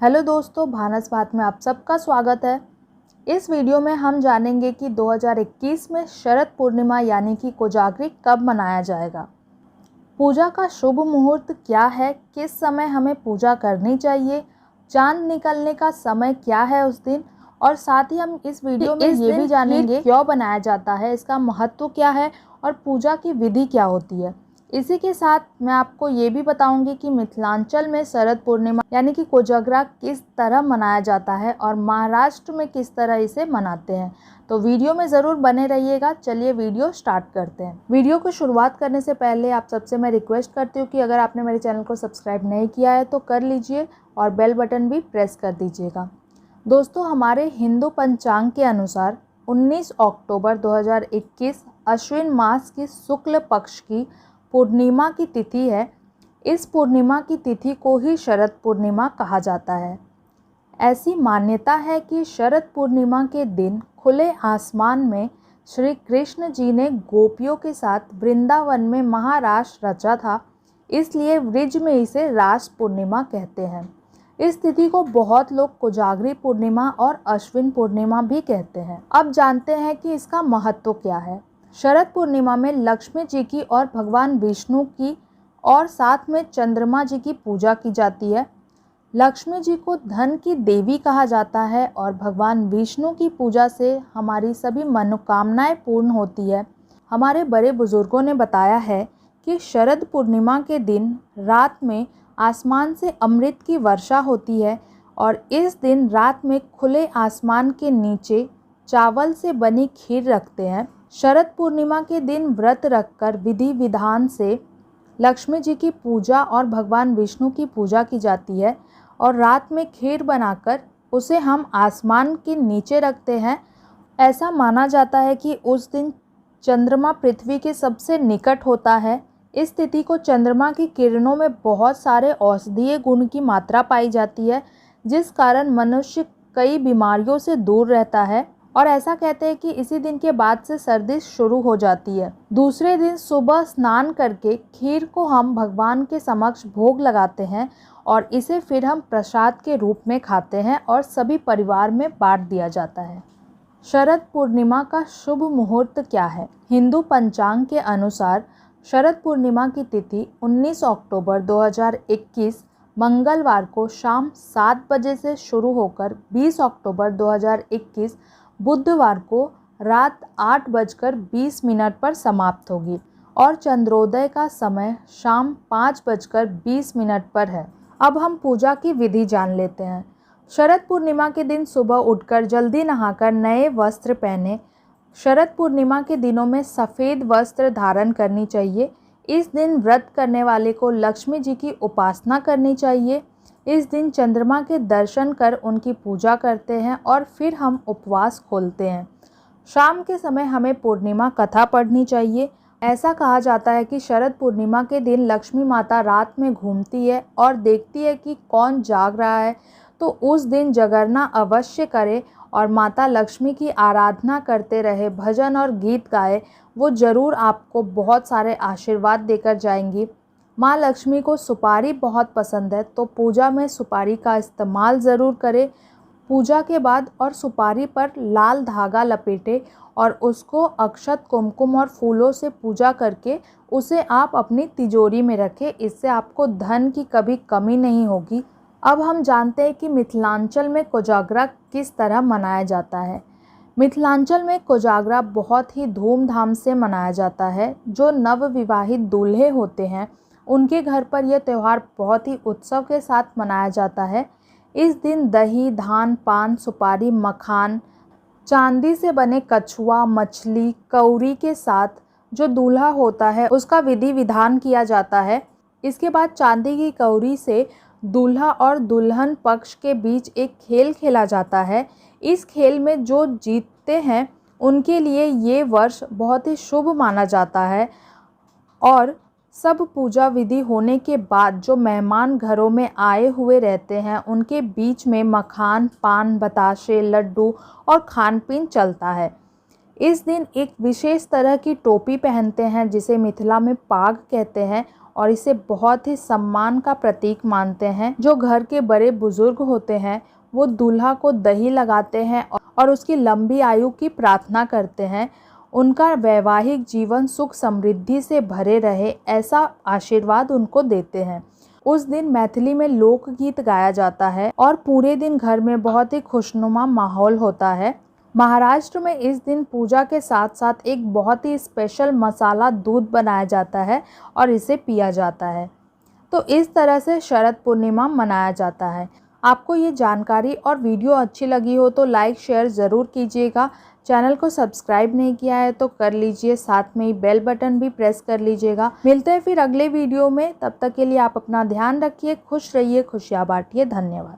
Hello दोस्तों, भानस बात में आप सबका स्वागत है। इस वीडियो में हम जानेंगे कि 2021 में शरद पूर्णिमा यानी कि कोजागरी कब मनाया जाएगा। पूजा का शुभ मुहूर्त क्या है, किस समय हमें पूजा करनी चाहिए, चांद निकलने का समय क्या है उस दिन, और साथ ही हम इस वीडियो में ये भी जानेंगे क्यों बनाया जाता है, इसका महत्व क्या है और पूजा की विधि क्या होती है। इसी के साथ मैं आपको ये भी बताऊंगी कि मिथिलांचल में शरद पूर्णिमा यानी कि कोजागरा किस तरह मनाया जाता है और महाराष्ट्र में किस तरह इसे मनाते हैं। तो वीडियो में ज़रूर बने रहिएगा। चलिए वीडियो स्टार्ट करते हैं। वीडियो को शुरुआत करने से पहले आप सबसे मैं रिक्वेस्ट करती हूँ कि अगर आपने मेरे चैनल को सब्सक्राइब नहीं किया है तो कर लीजिए और बेल बटन भी प्रेस कर दीजिएगा। दोस्तों, हमारे हिंदू पंचांग के अनुसार 19 अक्टूबर 2021 अश्विन मास की शुक्ल पक्ष की पूर्णिमा की तिथि है। इस पूर्णिमा की तिथि को ही शरद पूर्णिमा कहा जाता है। ऐसी मान्यता है कि शरद पूर्णिमा के दिन खुले आसमान में श्री कृष्ण जी ने गोपियों के साथ वृंदावन में महारास रचा था, इसलिए वृज में इसे रास पूर्णिमा कहते हैं। इस तिथि को बहुत लोग कोजागरी पूर्णिमा और अश्विन पूर्णिमा भी कहते हैं। अब जानते हैं कि इसका महत्व क्या है। शरद पूर्णिमा में लक्ष्मी जी की और भगवान विष्णु की और साथ में चंद्रमा जी की पूजा की जाती है। लक्ष्मी जी को धन की देवी कहा जाता है और भगवान विष्णु की पूजा से हमारी सभी मनोकामनाएं पूर्ण होती है। हमारे बड़े बुजुर्गों ने बताया है कि शरद पूर्णिमा के दिन रात में आसमान से अमृत की वर्षा होती है और इस दिन रात में खुले आसमान के नीचे चावल से बनी खीर रखते हैं। शरद पूर्णिमा के दिन व्रत रखकर विधि विधान से लक्ष्मी जी की पूजा और भगवान विष्णु की पूजा की जाती है और रात में खीर बनाकर उसे हम आसमान के नीचे रखते हैं। ऐसा माना जाता है कि उस दिन चंद्रमा पृथ्वी के सबसे निकट होता है। इस तिथि को चंद्रमा की किरणों में बहुत सारे औषधीय गुण की मात्रा पाई जाती है, जिस कारण मनुष्य कई बीमारियों से दूर रहता है। और ऐसा कहते हैं कि इसी दिन के बाद से सर्दी शुरू हो जाती है। दूसरे दिन सुबह स्नान करके खीर को हम भगवान के समक्ष भोग लगाते हैं और इसे फिर हम प्रसाद के रूप में खाते हैं और सभी परिवार में बांट दिया जाता है। शरद पूर्णिमा का शुभ मुहूर्त क्या है? हिंदू पंचांग के अनुसार शरद पूर्णिमा की तिथि 19 अक्टूबर 2021 मंगलवार को शाम 7 बजे से शुरू होकर 20 अक्टूबर 2021 बुधवार को रात 8:20 पर समाप्त होगी और चंद्रोदय का समय शाम 5:20 पर है। अब हम पूजा की विधि जान लेते हैं। शरद पूर्णिमा के दिन सुबह उठकर जल्दी नहाकर नए वस्त्र पहने। शरद पूर्णिमा के दिनों में सफ़ेद वस्त्र धारण करनी चाहिए। इस दिन व्रत करने वाले को लक्ष्मी जी की उपासना करनी चाहिए। इस दिन चंद्रमा के दर्शन कर उनकी पूजा करते हैं और फिर हम उपवास खोलते हैं। शाम के समय हमें पूर्णिमा कथा पढ़नी चाहिए। ऐसा कहा जाता है कि शरद पूर्णिमा के दिन लक्ष्मी माता रात में घूमती है और देखती है कि कौन जाग रहा है, तो उस दिन जागरना अवश्य करे और माता लक्ष्मी की आराधना करते रहे, भजन और गीत गाए। वो ज़रूर आपको बहुत सारे आशीर्वाद देकर जाएंगी। माँ लक्ष्मी को सुपारी बहुत पसंद है, तो पूजा में सुपारी का इस्तेमाल ज़रूर करें। पूजा के बाद और सुपारी पर लाल धागा लपेटे और उसको अक्षत, कुमकुम और फूलों से पूजा करके उसे आप अपनी तिजोरी में रखें। इससे आपको धन की कभी कमी नहीं होगी। अब हम जानते हैं कि मिथिलांचल में कोजागरा किस तरह मनाया जाता है। मिथिलांचल में कोजागरा बहुत ही धूमधाम से मनाया जाता है। जो नवविवाहित दूल्हे होते हैं उनके घर पर यह त्यौहार बहुत ही उत्सव के साथ मनाया जाता है। इस दिन दही, धान, पान, सुपारी, मखान, चांदी से बने कछुआ, मछली, कौड़ी के साथ जो दूल्हा होता है उसका विधि विधान किया जाता है। इसके बाद चांदी की कौड़ी से दूल्हा और दुल्हन पक्ष के बीच एक खेल खेला जाता है। इस खेल में जो जीतते हैं उनके लिए ये वर्ष बहुत ही शुभ माना जाता है। और सब पूजा विधि होने के बाद जो मेहमान घरों में आए हुए रहते हैं उनके बीच में मखान, पान, बताशे, लड्डू और खान पीन चलता है। इस दिन एक विशेष तरह की टोपी पहनते हैं जिसे मिथिला में पाग कहते हैं और इसे बहुत ही सम्मान का प्रतीक मानते हैं। जो घर के बड़े बुजुर्ग होते हैं वो दूल्हा को दही लगाते हैं और उसकी लंबी आयु की प्रार्थना करते हैं। उनका वैवाहिक जीवन सुख समृद्धि से भरे रहे, ऐसा आशीर्वाद उनको देते हैं। उस दिन मैथिली में लोकगीत गाया जाता है और पूरे दिन घर में बहुत ही खुशनुमा माहौल होता है। महाराष्ट्र में इस दिन पूजा के साथ साथ एक बहुत ही स्पेशल मसाला दूध बनाया जाता है और इसे पिया जाता है। तो इस तरह से शरद पूर्णिमा मनाया जाता है। आपको ये जानकारी और वीडियो अच्छी लगी हो तो लाइक शेयर ज़रूर कीजिएगा। चैनल को सब्सक्राइब नहीं किया है तो कर लीजिए, साथ में ही बेल बटन भी प्रेस कर लीजिएगा। मिलते हैं फिर अगले वीडियो में, तब तक के लिए आप अपना ध्यान रखिए, खुश रहिए, खुशियाँ बांटिए। धन्यवाद।